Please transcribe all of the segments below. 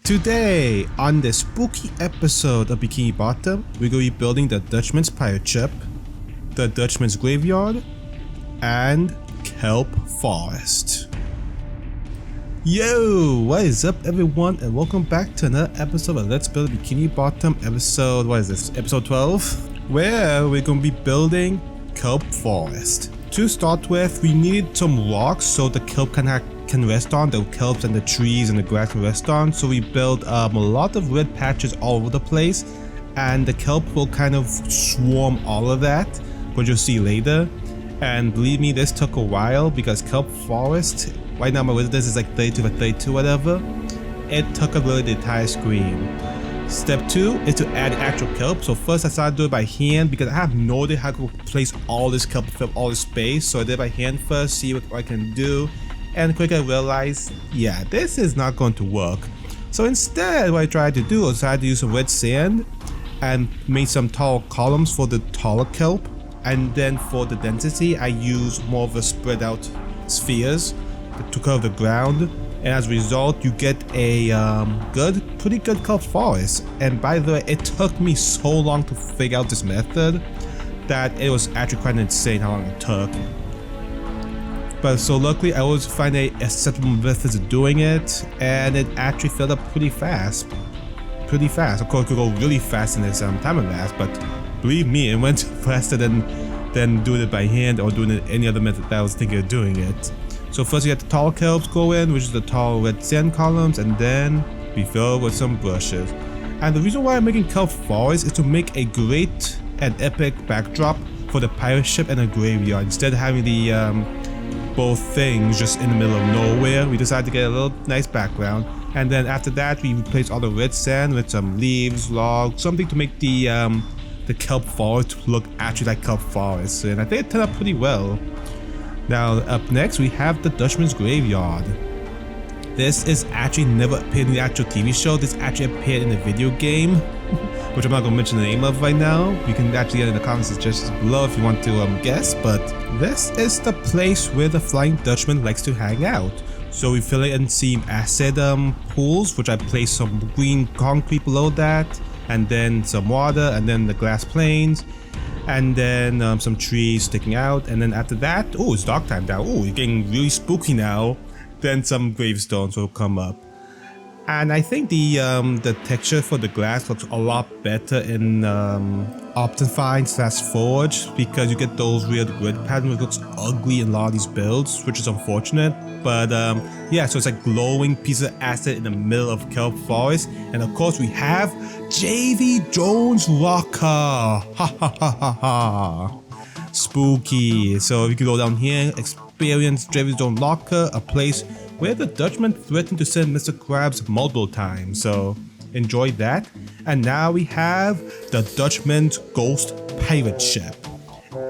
Today, on this spooky episode of Bikini Bottom, we're going to be building the Dutchman's pirate ship, the Dutchman's graveyard, and Kelp Forest. Yo, what is up everyone, and welcome back to another episode of Let's Build Bikini Bottom episode, episode 12, where we're going to be building Kelp Forest. To start with, we needed some rocks so the kelp can rest on, the kelps and the trees and the grass can rest on. So we built a lot of red patches all over the place, and the kelp will kind of swarm all of that, which you'll see later. And believe me, this took a while because Kelp Forest, right now my residence is like 32 by 32 whatever. It took up really the entire screen. Step 2 is to add actual kelp. So first I started doing it by hand because I have no idea how to place all this kelp to fill all this space. So I did it by hand first, see what I can do. And quickly I realized, yeah, this is not going to work. So instead, what I tried to do was I tried to use some red sand and made some tall columns for the taller kelp. And then for the density, I used more of a spread out spheres to cover the ground. And as a result, you get a pretty good kelp forest. And by the way, it took me so long to figure out this method that it was actually quite insane how long it took. But so luckily I always find a acceptable method of doing it, and it actually filled up pretty fast. Of course it could go really fast in this timer lapse, but believe me, it went faster than doing it by hand or doing it any other method that I was thinking of doing it. So first you have the tall kelps go in, which is the tall red sand columns, and then we fill with some brushes. And the reason why I'm making Kelp Forest is to make a great and epic backdrop for the pirate ship and a graveyard. Instead of having the both things just in the middle of nowhere, we decided to get a little nice background. And then after that we replaced all the red sand with some leaves, logs, something to make the kelp forest look actually like Kelp Forest, and I think it turned out pretty well. Now up next we have the Dutchman's graveyard. This is actually never appeared in the actual TV show. This actually appeared in the video game, which I'm not going to mention the name of right now. You can actually get in the comment suggestions below if you want to guess, but this is the place where the Flying Dutchman likes to hang out. So we fill it in some acid pools, which I placed some green concrete below that, and then some water, and then the glass planes, and then some trees sticking out. And then after that, oh, it's dark time now. Oh, you're getting really spooky now. Then some gravestones will come up. And I think the texture for the glass looks a lot better in Optifine/Forge, because you get those weird grid patterns which looks ugly in a lot of these builds, which is unfortunate. But yeah, so it's like glowing pieces of acid in the middle of Kelp Forest. And of course we have JV Jones Locker. Ha ha ha ha ha. Spooky. So if you can go down here, experience JV Jones Locker, a place where the Dutchman threatened to send Mr. Krabs multiple times, so enjoy that. And now we have the Dutchman's ghost pirate ship.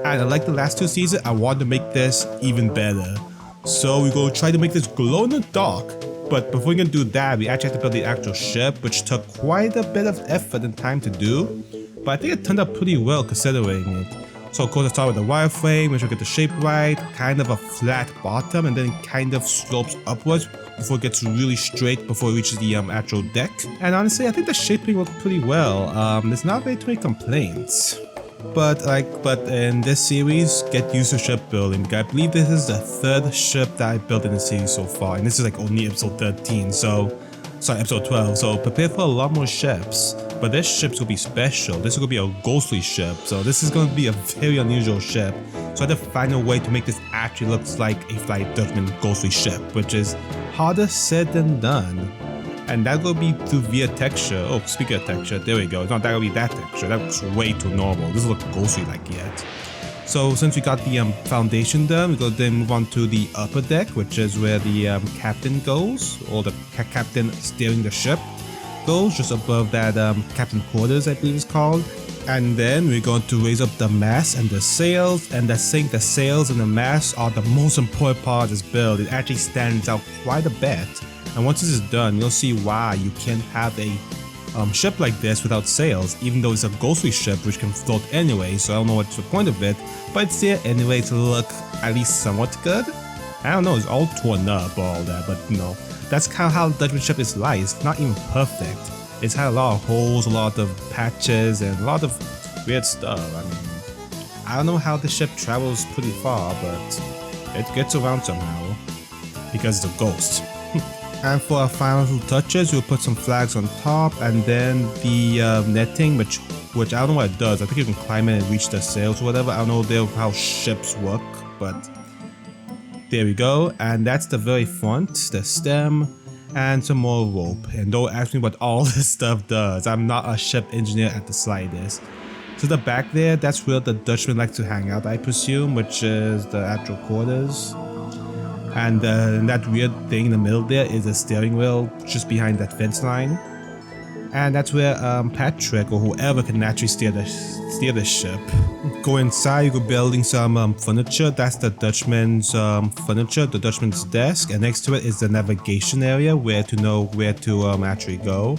And like the last two seasons, I wanted to make this even better. So we're going to try to make this glow in the dark. But before we can do that, we actually have to build the actual ship, which took quite a bit of effort and time to do. But I think it turned out pretty well considering it. So of course I start with the wireframe, make sure I get the shape right, kind of a flat bottom, and then kind of slopes upwards before it gets really straight before it reaches the actual deck. And honestly, I think the shaping worked pretty well. There's not very too many complaints. But in this series, get used to ship building. I believe this is the third ship that I built in the series so far, and this is like only episode 13, episode 12, so prepare for a lot more ships. But this ship's gonna be special. This is gonna be a ghostly ship, so this is gonna be a very unusual ship. So I had to find a way to make this actually look like a Flying Dutchman ghostly ship, which is harder said than done. And that's gonna be through via texture. Oh, speaking of texture, there we go. It's not that gonna be that texture. That looks way too normal. This doesn't look ghostly like yet. So since we got the foundation done, we're gonna then move on to the upper deck, which is where the captain goes, or the captain steering the ship goes, just above that captain quarters, I believe it's called. And then we're going to raise up the mast and the sails, and I think the sails and the mast are the most important part of this build. It actually stands out quite a bit. And once this is done, you'll see why you can't have a ship like this without sails, even though it's a ghostly ship which can float anyway, so I don't know what's the point of it, but it's there anyway to look at least somewhat good. I don't know, it's all torn up or all that, but you know. that's kind of how the Dutchman ship is like. It's not even perfect. It's had a lot of holes, a lot of patches, and a lot of weird stuff. I mean, I don't know how the ship travels pretty far, but it gets around somehow because it's a ghost. And for our final touches, we'll put some flags on top, and then the netting, which I don't know what it does. I think you can climb it and reach the sails or whatever. I don't know how ships work, but there we go. And that's the very front, the stem, and some more rope. And don't ask me what all this stuff does. I'm not a ship engineer at the slightest. So the back there, that's where the Dutchman likes to hang out, I presume, which is the actual quarters. And that weird thing in the middle there is a steering wheel just behind that fence line. And that's where Patrick or whoever can naturally steer the ship. Go inside, you go building some furniture. That's the Dutchman's furniture, the Dutchman's desk. And next to it is the navigation area where to know where to actually go.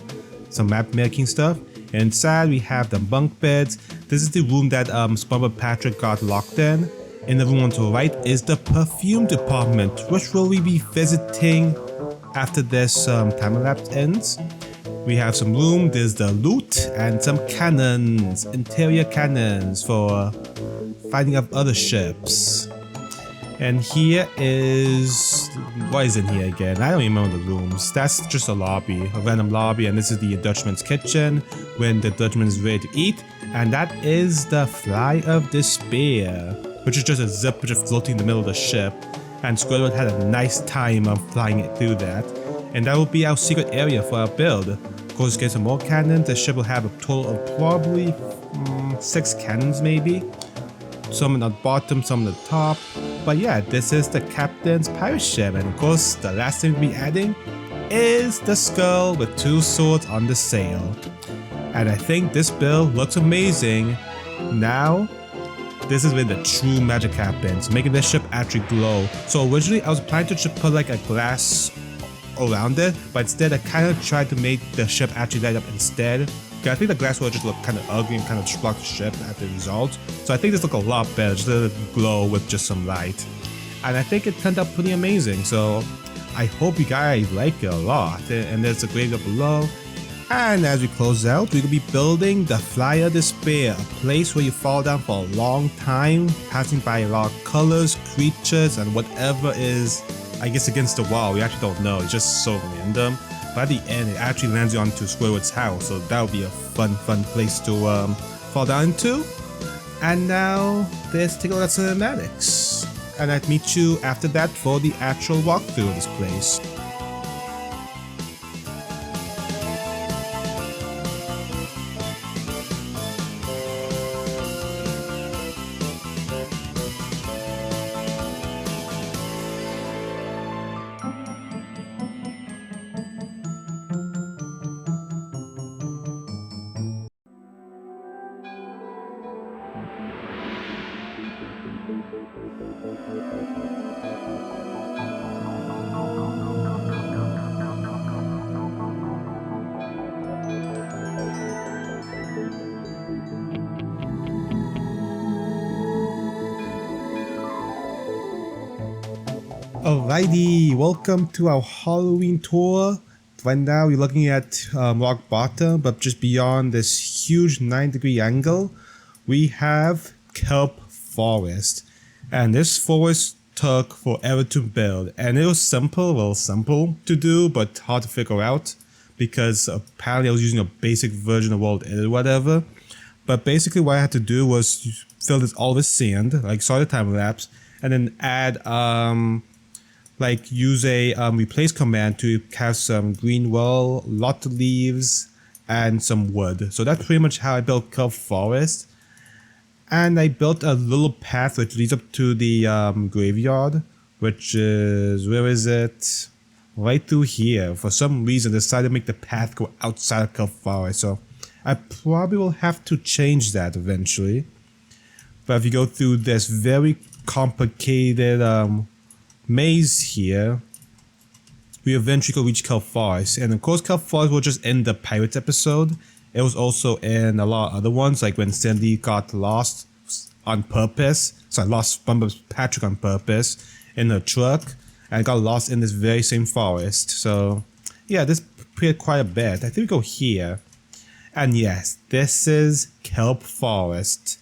Some map making stuff. Inside we have the bunk beds. This is the room that SpongeBob Patrick got locked in. In the room on the right is the perfume department, which will we be visiting after this time-lapse ends. We have some room, there's the loot, and some cannons, interior cannons for fighting up other ships. And here is... what is in here again? I don't even remember the rooms. That's just a lobby, a random lobby, and this is the Dutchman's kitchen when the Dutchman is ready to eat. And that is the Fly of Despair, which is just a zip just floating in the middle of the ship, and Squidward had a nice time of flying it through that. And that will be our secret area for our build. Of course, get some more cannons. The ship will have a total of probably 6 cannons maybe. Some on the bottom, some on the top. But yeah, this is the captain's pirate ship, and of course the last thing we'll be adding is the skull with 2 swords on the sail. And I think this build looks amazing. Now, this is where the true magic happens, making this ship actually glow. So originally I was planning to just put like a glass around it, but instead I kind of tried to make the ship actually light up instead. Because I think the glass will just look kind of ugly and kind of block the ship at the result. So I think this looks a lot better, just let it glow with just some light. And I think it turned out pretty amazing, so I hope you guys like it a lot. And there's a graveyard below. And as we close out, we're going to be building the Fly of Despair, a place where you fall down for a long time, passing by a lot of colors, creatures, and whatever is, I guess, against the wall. We actually don't know, it's just so random. But at the end, it actually lands you onto Squidward's house, so that would be a fun place to fall down into. And now, let's take a look at cinematics. And I'd meet you after that for the actual walkthrough of this place. Alrighty, welcome to our Halloween tour. Right now we're looking at rock bottom, but just beyond this huge 9-degree angle, we have Kelp Forest. And this forest took forever to build, and it was simple to do, but hard to figure out, because apparently I was using a basic version of World Edit or whatever. But basically what I had to do was fill this all with sand, like saw the time lapse, and then add like use a replace command to have some green wool, lot of leaves, and some wood. So that's pretty much how I built Kelp Forest. And I built a little path which leads up to the graveyard, which is, where is it? Right through here. For some reason I decided to make the path go outside of Kelp Forest, so I probably will have to change that eventually. But if you go through this very complicated maze here, we eventually go reach Kelp Forest. And of course Kelp Forest was just in the Pirates episode. It was also in a lot of other ones, like when Sandy got lost on purpose. So I lost SpongeBob Patrick on purpose in a truck. and got lost in this very same forest. So yeah, this appeared quite a bit. I think we go here. And yes, this is Kelp Forest.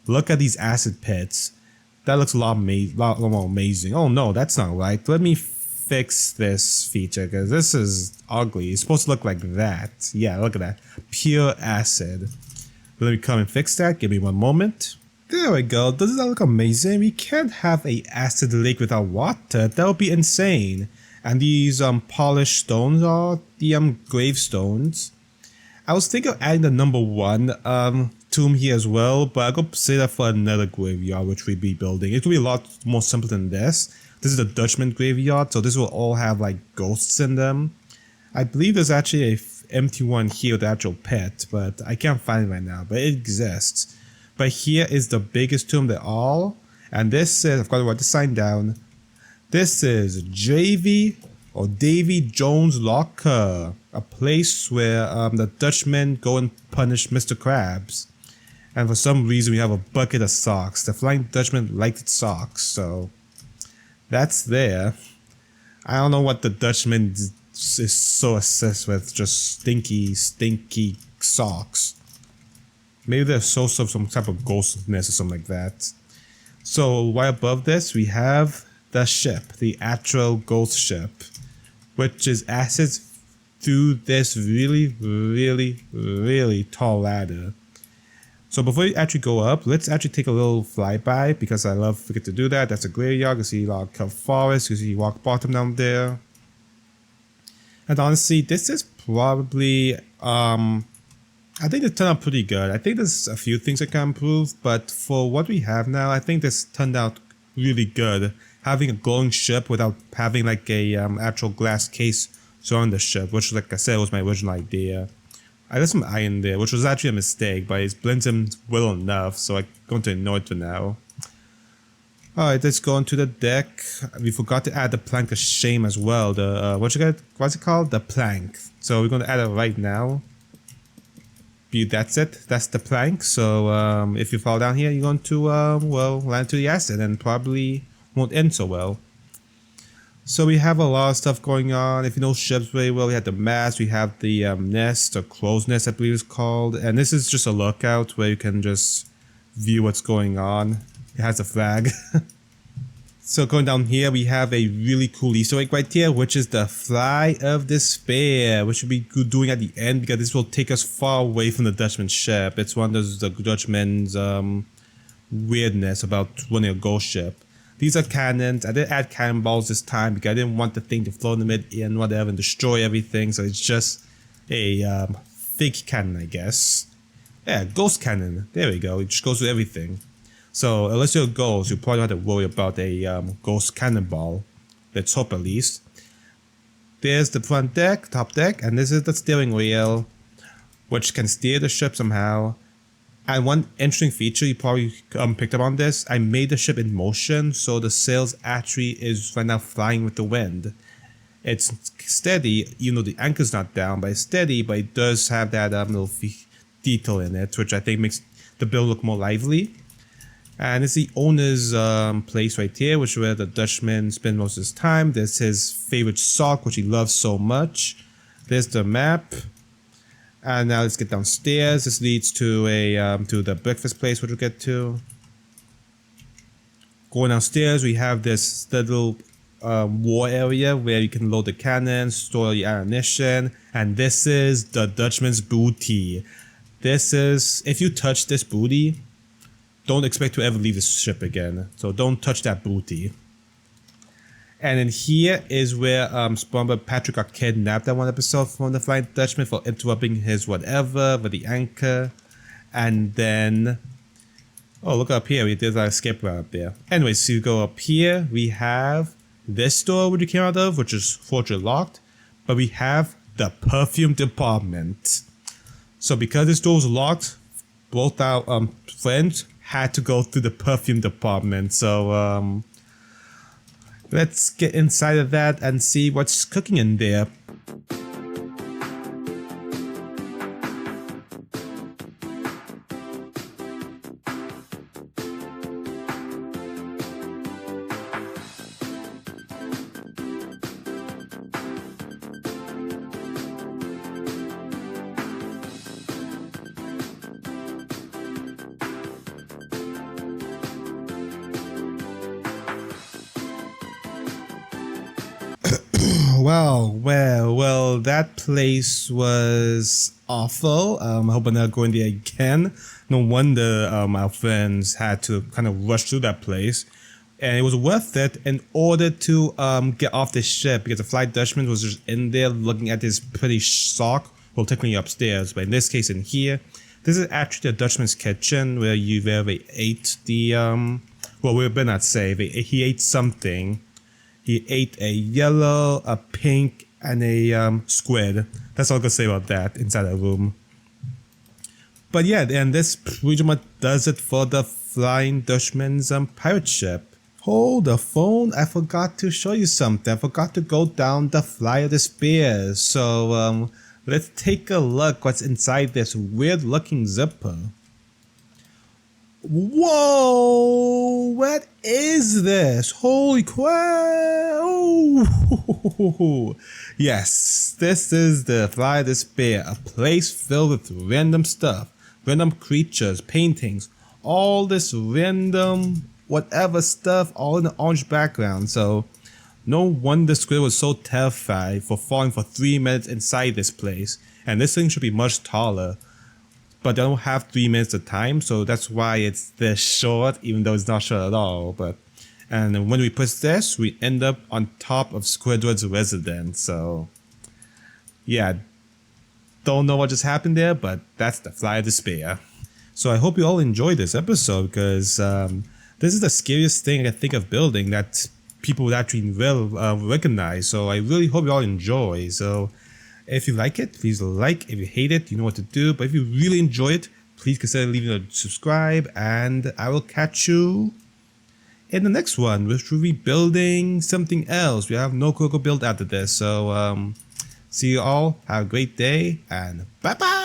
Look at these acid pits. That looks a lot more amazing. Oh no, that's not right. Let me fix this feature because this is ugly. It's supposed to look like that. Yeah, look at that. Pure acid. Let me come and fix that. Give me one moment. There we go. Doesn't that look amazing? We can't have a acid lake without water. That would be insane. And these polished stones are the gravestones. I was thinking of adding the number 1 tomb here as well, but I'll go say that for another graveyard which we'll be building. It will be a lot more simple than this. This is the Dutchman graveyard, so this will all have like ghosts in them. I believe there's actually a empty one here with the actual pit, but I can't find it right now, but it exists. But here is the biggest tomb of all, and this is, I've got to write the sign down. This is JV or Davy Jones' Locker, a place where the Dutchmen go and punish Mr. Krabs. And for some reason we have a bucket of socks. The Flying Dutchman liked its socks, so that's there. I don't know what the Dutchman is so obsessed with, just stinky socks. Maybe they're so some type of ghostness or something like that. So right above this we have the ship, the actual ghost ship, which is accessed through this really tall ladder. So before you actually go up, let's actually take a little flyby because I love forget to do that. That's a graveyard. You see a lot of Kelp Forest. You see Rock Bottom down there. And honestly, this is probably I think it turned out pretty good. I think there's a few things I can improve, but for what we have now, I think this turned out really good. Having a glowing ship without having like a actual glass case surrounding the ship, which like I said was my original idea. I left some iron there, which was actually a mistake, but it blends in well enough, so I'm going to ignore it for now. Alright, let's go onto the deck. We forgot to add the plank of shame as well. The what's it called? The plank. So we're going to add it right now. That's it. That's the plank. So if you fall down here, you're going to well land to the acid and probably won't end so well. So we have a lot of stuff going on. If you know ships very well, we have the mast, we have the nest, or crow's nest I believe it's called. And this is just a lookout where you can just view what's going on. It has a flag. So going down here, we have a really cool Easter egg right here, which is the Fly of Despair, which we'll be doing at the end because this will take us far away from the Dutchman ship. It's one of those the Dutchman's weirdness about running a ghost ship. These are cannons. I didn't add cannonballs this time because I didn't want the thing to float in the mid and whatever and destroy everything. So it's just a fake cannon, I guess. Yeah, ghost cannon. There we go. It just goes with everything. So unless you're a ghost, you probably don't have to worry about a ghost cannonball. Let's hope at least. There's the front deck, top deck, and this is the steering wheel, which can steer the ship somehow. And one interesting feature, you probably picked up on this, I made the ship in motion, so the sails actually is right now flying with the wind. It's steady, even though the anchor's not down, but it's steady, but it does have that little detail in it, which I think makes the build look more lively. And it's the owner's place right here, which is where the Dutchman spends most of his time. There's his favorite sock, which he loves so much. There's the map. And now let's get downstairs. This leads to the breakfast place, which we'll get to. Going downstairs, we have this little war area where you can load the cannons, store your ammunition, and this is the Dutchman's booty. This is, if you touch this booty, don't expect to ever leave this ship again. So don't touch that booty. And then here is where SpongeBob Patrick got kidnapped that one episode from the Flying Dutchman for interrupting his whatever with the anchor. And then, oh, look up here. There's a escape route up there. Anyways, so you go up here. We have this door which you came out of, which is fortunately locked. But we have the perfume department. So because this door was locked, both our friends had to go through the perfume department. So let's get inside of that and see what's cooking in there. Well, that place was awful. I hope I'm not going there again. No wonder our friends had to kind of rush through that place. And it was worth it in order to get off the ship, because the Flying Dutchman was just in there looking at his pretty sock. Well, technically upstairs, but in this case in here, this is actually the Dutchman's kitchen where they ate the, well, we better not say, he ate something. He ate a yellow, a pink, and a squid. That's all I can say about that inside the room. But yeah, and this pretty much does it for the Flying Dutchman's pirate ship. Hold the phone, I forgot to show you something. I forgot to go down the Fly of Despair. So let's take a look what's inside this weird looking zipper. Whoa! What is this? Holy crap! Oh. Yes, this is the Fly of Despair, a place filled with random stuff, random creatures, paintings, all this random whatever stuff, all in the orange background. So no wonder Squid was so terrified for falling for 3 minutes inside this place. And this thing should be much taller, but they don't have 3 minutes of time, so that's why it's this short, even though it's not short at all. And when we push this, we end up on top of Squidward's residence. So yeah, don't know what just happened there, but that's the Fly of Despair. So I hope you all enjoyed this episode, because this is the scariest thing I can think of building that people would actually recognize. So I really hope you all enjoy. So if you like it, please like. If you hate it, you know what to do. But if you really enjoy it, please consider leaving a subscribe. And I will catch you in the next one, which will be building something else. We have no critical build after this. So see you all. Have a great day. And bye-bye.